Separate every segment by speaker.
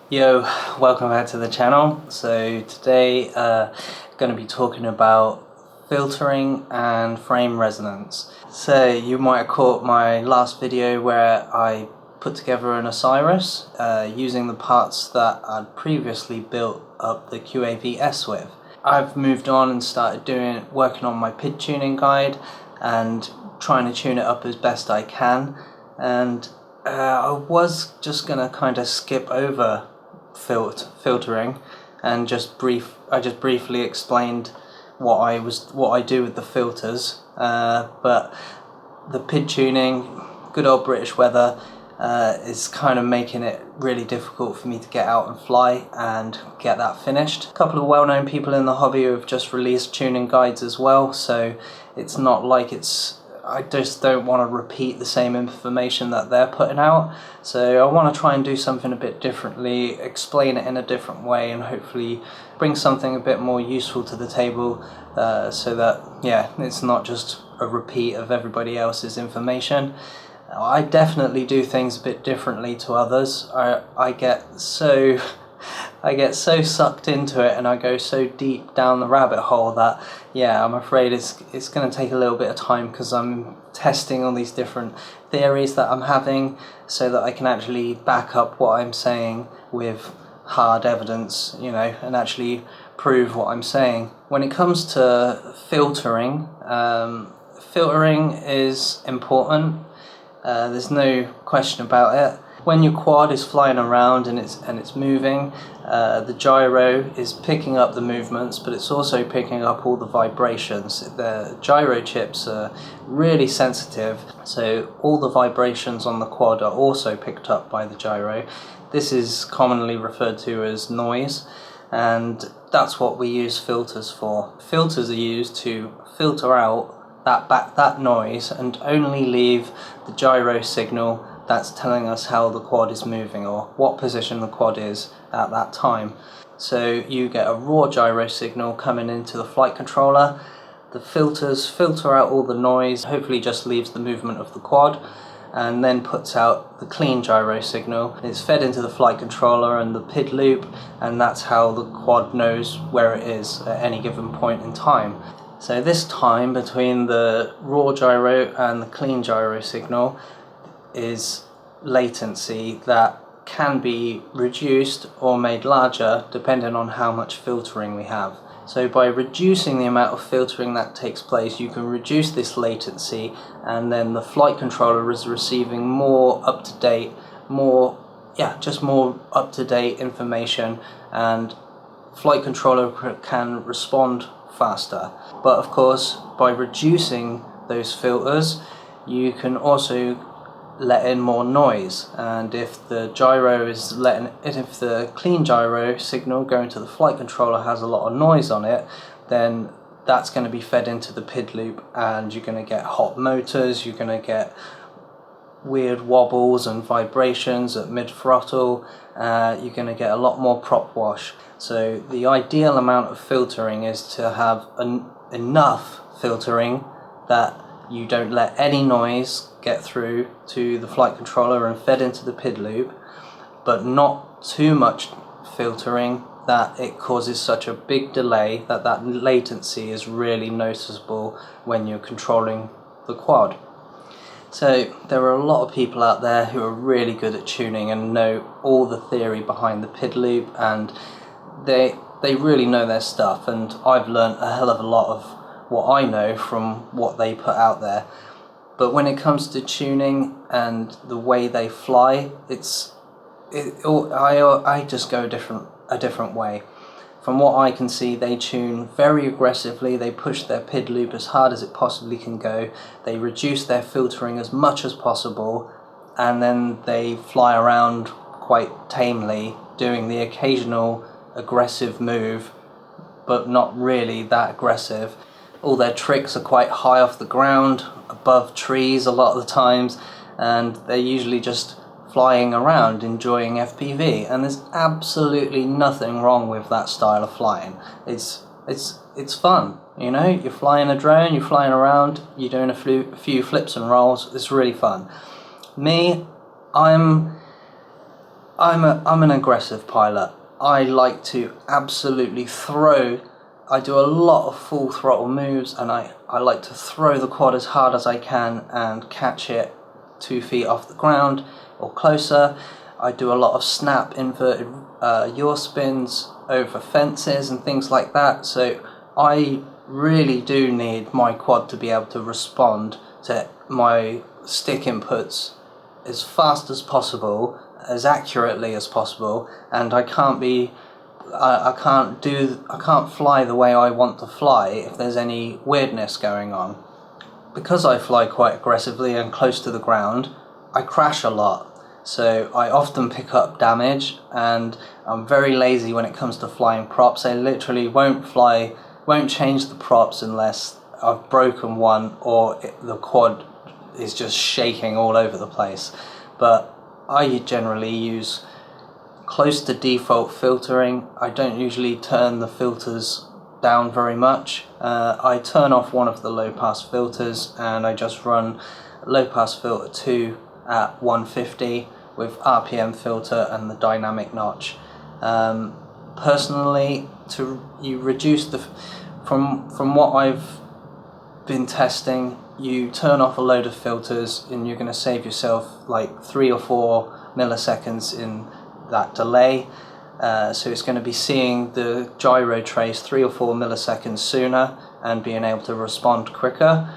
Speaker 1: Yo, welcome back to the channel. So today going to be talking about filtering and frame resonance. So you might have caught my last video where I put together an Osiris using the parts that I'd previously built up the QAV-S with. I've moved on and started working on my PID tuning guide and trying to tune it up as best I can, and I was just going to kind of skip over filtering and I just briefly explained what I do with the filters, but the PID tuning, good old British weather, is kind of making it really difficult for me to get out and fly and get that finished. A couple of well-known people in the hobby have just released tuning guides as well, so it's not like I just don't want to repeat the same information that they're putting out. So I want to try and do something a bit differently, explain it in a different way, and hopefully bring something a bit more useful to the table, so that, yeah, it's not just a repeat of everybody else's information. I definitely do things a bit differently to others. I get so sucked into it and I go so deep down the rabbit hole that, yeah, I'm afraid it's going to take a little bit of time, because I'm testing all these different theories that I'm having so that I can actually back up what I'm saying with hard evidence, you know, and actually prove what I'm saying. When it comes to filtering, filtering is important. There's no question about it. When your quad is flying around and it's moving, the gyro is picking up the movements, but it's also picking up all the vibrations. The gyro chips are really sensitive, so all the vibrations on the quad are also picked up by the gyro. This is commonly referred to as noise, and that's what we use filters for. Filters are used to filter out that noise and only leave the gyro signal that's telling us how the quad is moving or what position the quad is at that time. So you get a raw gyro signal coming into the flight controller. The filters filter out all the noise, hopefully just leaves the movement of the quad, and then puts out the clean gyro signal. It's fed into the flight controller and the PID loop, and that's how the quad knows where it is at any given point in time. So this time between the raw gyro and the clean gyro signal is latency that can be reduced or made larger depending on how much filtering we have. So by reducing the amount of filtering that takes place, you can reduce this latency, and then the flight controller is receiving more up-to-date, more up-to-date information, and flight controller can respond faster. But of course, by reducing those filters, you can also let in more noise, and if the clean gyro signal going to the flight controller has a lot of noise on it, then that's going to be fed into the PID loop, and you're going to get hot motors, you're going to get weird wobbles and vibrations at mid-throttle, you're going to get a lot more prop wash. So the ideal amount of filtering is to have enough filtering that you don't let any noise get through to the flight controller and fed into the PID loop, but not too much filtering that it causes such a big delay that latency is really noticeable when you're controlling the quad. So there are a lot of people out there who are really good at tuning and know all the theory behind the PID loop, and they really know their stuff, and I've learned a hell of a lot of what I know from what they put out there. But when it comes to tuning and the way they fly, I just go a different way. From what I can see, they tune very aggressively, they push their PID loop as hard as it possibly can go, they reduce their filtering as much as possible, and then they fly around quite tamely, doing the occasional aggressive move, but not really that aggressive. All their tricks are quite high off the ground, above trees a lot of the times, and they're usually just flying around enjoying FPV, and there's absolutely nothing wrong with that style of flying. It's fun, you know, you're flying a drone, you're flying around, you're doing a few flips and rolls, it's really fun. Me, I'm I'm an aggressive pilot. I like to absolutely throw. I do a lot of full throttle moves, and I like to throw the quad as hard as I can and catch it 2 feet off the ground or closer. I do a lot of snap inverted yaw spins over fences and things like that. So I really do need my quad to be able to respond to my stick inputs as fast as possible, as accurately as possible, and I can't fly the way I want to fly if there's any weirdness going on. Because I fly quite aggressively and close to the ground, I crash a lot. So I often pick up damage, and I'm very lazy when it comes to flying props. I literally won't change the props unless I've broken one or the quad is just shaking all over the place. But I generally use close to default filtering. I don't usually turn the filters down very much. I turn off one of the low pass filters and I just run low pass filter 2 at 150 with RPM filter and the dynamic notch. Personally, you reduce from what I've been testing, you turn off a load of filters and you're going to save yourself like 3 or 4 milliseconds in that delay. So it's going to be seeing the gyro trace 3 or 4 milliseconds sooner and being able to respond quicker.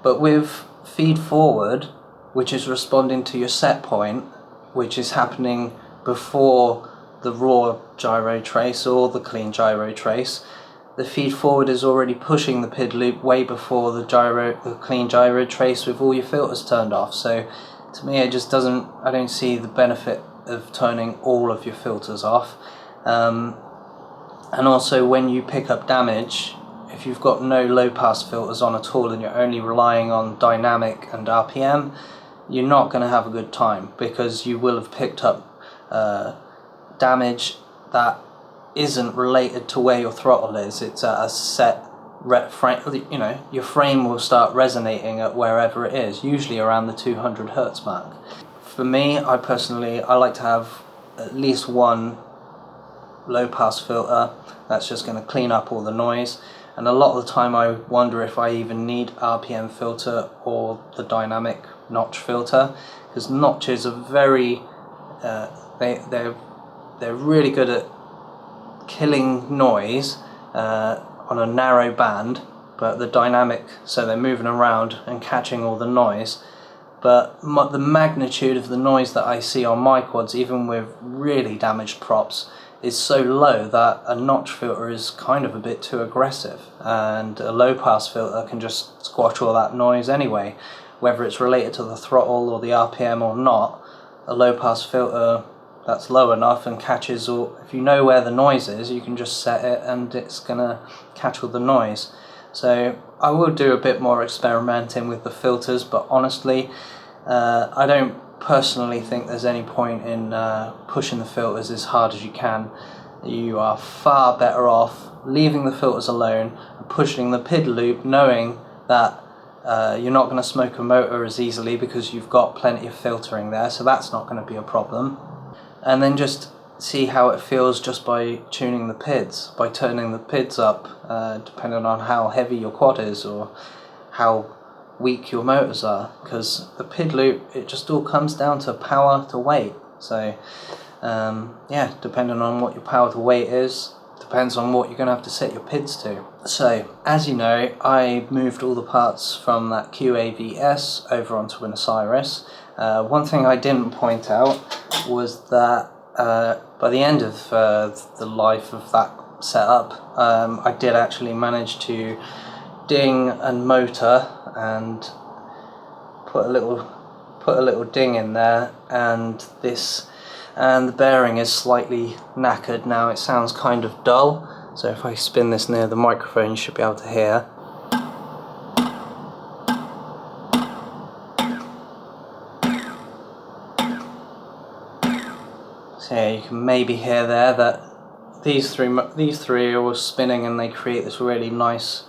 Speaker 1: But with feed forward, which is responding to your set point, which is happening before the raw gyro trace or the clean gyro trace, the feed forward is already pushing the PID loop way before the clean gyro trace with all your filters turned off. So to me, it just I don't see the benefit of turning all of your filters off. And also, when you pick up damage, if you've got no low pass filters on at all and you're only relying on dynamic and RPM, you're not going to have a good time, because you will have picked up damage that isn't related to where your throttle is. It's at a set frame. You know, your frame will start resonating at wherever it is, usually around the 200 Hertz mark. For me, I like to have at least one low pass filter that's just going to clean up all the noise. And a lot of the time I wonder if I even need RPM filter or the dynamic notch filter, because notches are very they're really good at killing noise on a narrow band, but the dynamic, so they're moving around and catching all the noise. But the magnitude of the noise that I see on my quads, even with really damaged props, is so low that a notch filter is kind of a bit too aggressive, and a low pass filter can just squash all that noise anyway. Whether it's related to the throttle or the RPM or not, a low pass filter that's low enough and catches all, if you know where the noise is, you can just set it and it's gonna catch all the noise. So I will do a bit more experimenting with the filters, but honestly, I don't personally think there's any point in pushing the filters as hard as you can. You are far better off leaving the filters alone and pushing the PID loop, knowing that you're not going to smoke a motor as easily because you've got plenty of filtering there, so that's not going to be a problem. And then just see how it feels just by tuning the PIDs, by turning the PIDs up, depending on how heavy your quad is or how weak your motors are, because the PID loop, it just all comes down to power to weight. So yeah, depending on what your power to weight is, depends on what you're going to have to set your PIDs to. So as you know, I moved all the parts from that QAV-S over onto an Osiris. One thing I didn't point out was that by the end of the life of that setup, I did actually manage to ding and motor and put a little ding in there, and the bearing is slightly knackered now. It sounds kind of dull, so if I spin this near the microphone you should be able to hear. So yeah, you can maybe hear there that these three are all spinning and they create this really nice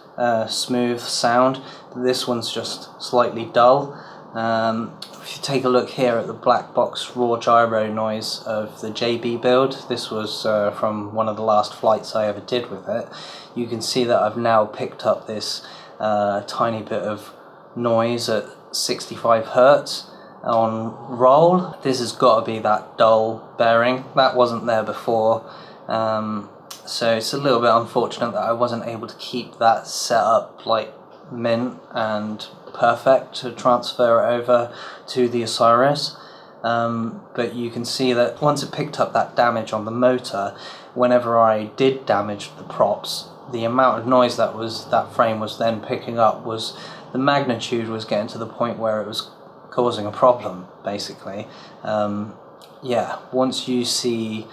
Speaker 1: smooth sound. This one's just slightly dull, If you take a look here at the black box raw gyro noise of the JB build, this was from one of the last flights I ever did with it, you can see that I've now picked up this tiny bit of noise at 65 Hertz on roll. This has got to be that dull bearing. That wasn't there before, so it's a little bit unfortunate that I wasn't able to keep that set up like mint and perfect to transfer it over to the Osiris. But you can see that once it picked up that damage on the motor, whenever I did damage the props, the amount of noise that frame was then picking up was, the magnitude was getting to the point where it was causing a problem, basically. Yeah, once you see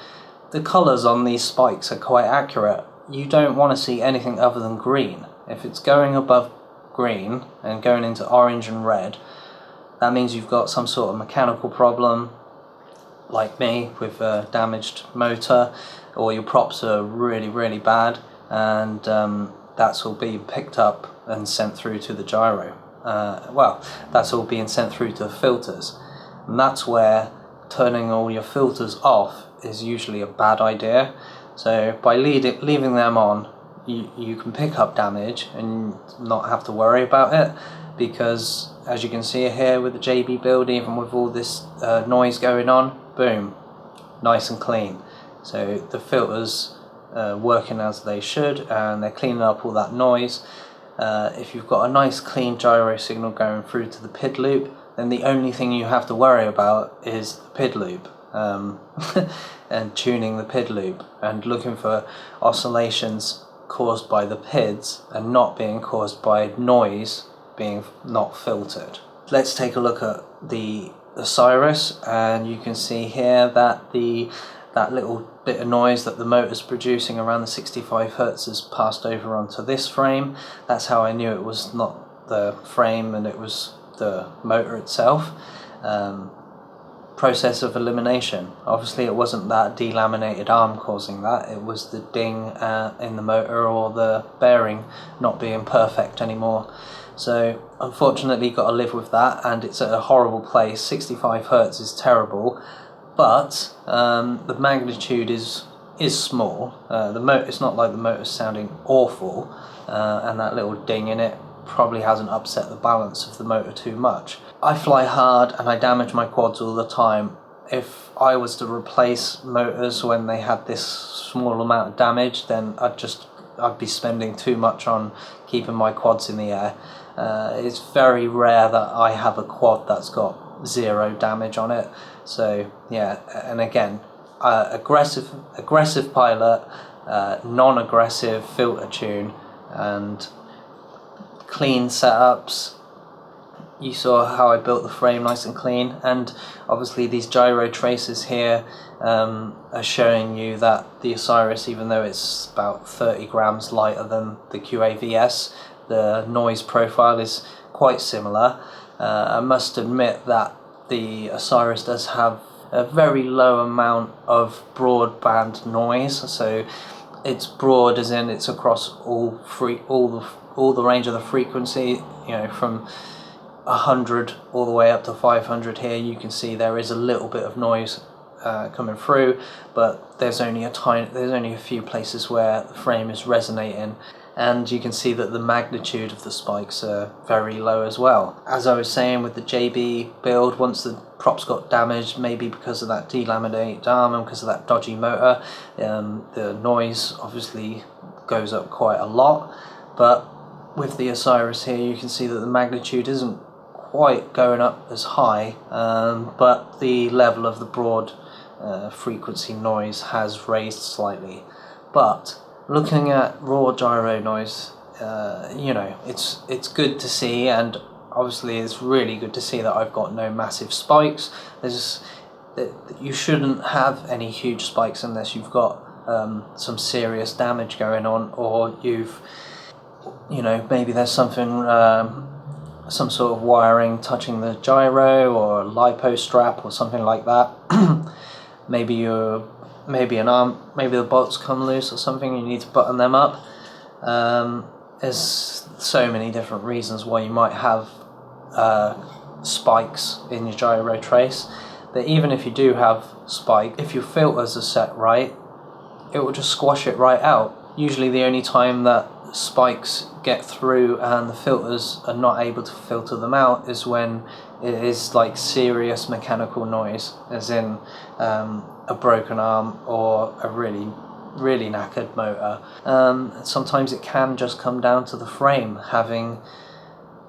Speaker 1: the colours on these spikes are quite accurate, you don't want to see anything other than green. If it's going above green and going into orange and red, that means you've got some sort of mechanical problem, like me, with a damaged motor, or your props are really bad, and that's all being picked up and sent through to the gyro. Well, that's all being sent through to the filters, and that's where turning all your filters off is usually a bad idea. So by leaving them on, you can pick up damage and not have to worry about it, because as you can see here with the JB build, even with all this noise going on, boom, nice and clean. So the filters working as they should, and they're cleaning up all that noise. If you've got a nice clean gyro signal going through to the PID loop, then the only thing you have to worry about is the PID loop, and tuning the PID loop and looking for oscillations caused by the PIDs and not being caused by noise being not filtered. Let's take a look at the Osiris, and you can see here that that little bit of noise that the motor's producing around the 65 Hertz has passed over onto this frame. That's how I knew it was not the frame and it was the motor itself. Process of elimination. Obviously it wasn't that delaminated arm causing that, it was the ding in the motor or the bearing not being perfect anymore. So unfortunately got to live with that, and it's at a horrible place. 65 Hertz is terrible, but the magnitude is small. It's not like the motor's sounding awful, and that little ding in it probably hasn't upset the balance of the motor too much. I fly hard and I damage my quads all the time. If I was to replace motors when they had this small amount of damage, then I'd be spending too much on keeping my quads in the air. It's very rare that I have a quad that's got 0 damage on it. So yeah, and again, aggressive pilot, non-aggressive filter tune, and clean setups. You saw how I built the frame nice and clean, and obviously these gyro traces here are showing you that the Osiris, even though it's about 30 grams lighter than the QAV-S, the noise profile is quite similar. I must admit that the Osiris does have a very low amount of broadband noise, so it's broad as in it's across all the range of the frequency, you know, from 100 all the way up to 500. Here you can see there is a little bit of noise coming through, but there's only a few places where the frame is resonating, and you can see that the magnitude of the spikes are very low as well. As I was saying with the JB build, once the props got damaged, maybe because of that delaminated arm and because of that dodgy motor, the noise obviously goes up quite a lot. But with the Osiris here, you can see that the magnitude isn't quite going up as high, but the level of the broad frequency noise has raised slightly. But looking at raw gyro noise, you know, it's good to see, and obviously it's really good to see that I've got no massive spikes. You shouldn't have any huge spikes unless you've got some serious damage going on, or you know, maybe there's something, some sort of wiring touching the gyro or a lipo strap or something like that. maybe the bolts come loose or something, you need to button them up. There's so many different reasons why you might have spikes in your gyro trace. But even if you do have spike, if your filters are set right, it will just squash it right out. Usually the only time that spikes get through and the filters are not able to filter them out is when it is like serious mechanical noise, as in a broken arm or a really knackered motor. Sometimes it can just come down to the frame having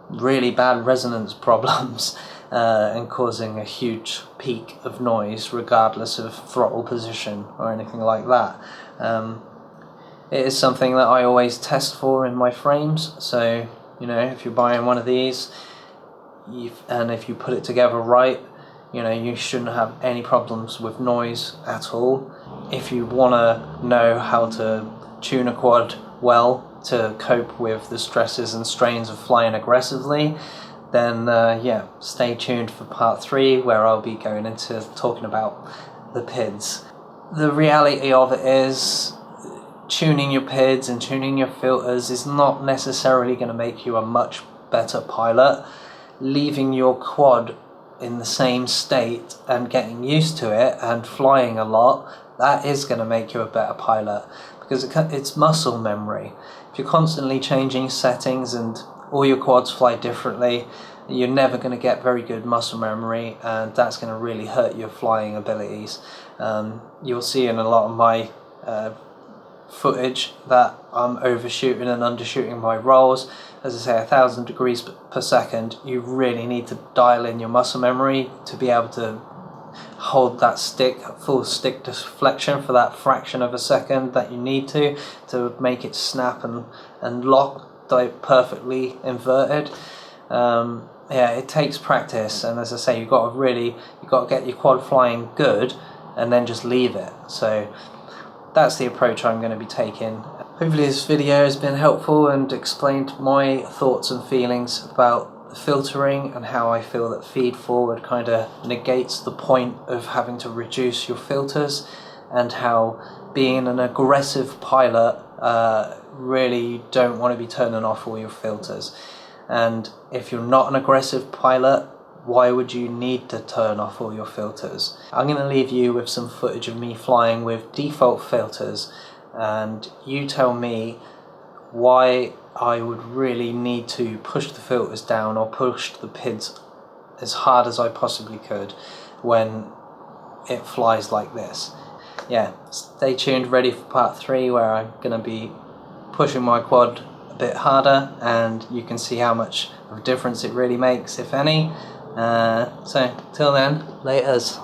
Speaker 1: really bad resonance problems and causing a huge peak of noise regardless of throttle position or anything like that. It is something that I always test for in my frames, so you know, if you're buying one of these and if you put it together right, you know, you shouldn't have any problems with noise at all. If you want to know how to tune a quad well to cope with the stresses and strains of flying aggressively, then yeah, stay tuned for part 3 where I'll be going into talking about the PIDs. The reality of it is, tuning your PIDs and tuning your filters is not necessarily going to make you a much better pilot. Leaving your quad in the same state and getting used to it and flying a lot, that is going to make you a better pilot, because it's muscle memory. If you're constantly changing settings and all your quads fly differently, you're never going to get very good muscle memory, and that's going to really hurt your flying abilities. You'll see in a lot of my footage that I'm overshooting and undershooting my rolls. As I say, 1,000 degrees per second. You really need to dial in your muscle memory to be able to hold that full stick deflection for that fraction of a second that you need to make it snap and lock perfectly inverted. Yeah, it takes practice, and as I say, you've got to get your quad flying good and then just leave it. So that's the approach I'm going to be taking. Hopefully this video has been helpful and explained my thoughts and feelings about filtering and how I feel that feed forward kind of negates the point of having to reduce your filters, and how being an aggressive pilot really you don't want to be turning off all your filters. And if you're not an aggressive pilot, why would you need to turn off all your filters? I'm going to leave you with some footage of me flying with default filters, and you tell me why I would really need to push the filters down or push the PIDs as hard as I possibly could when it flies like this. Yeah, stay tuned, ready for part 3 where I'm going to be pushing my quad a bit harder, and you can see how much of a difference it really makes, if any. So till then, laters.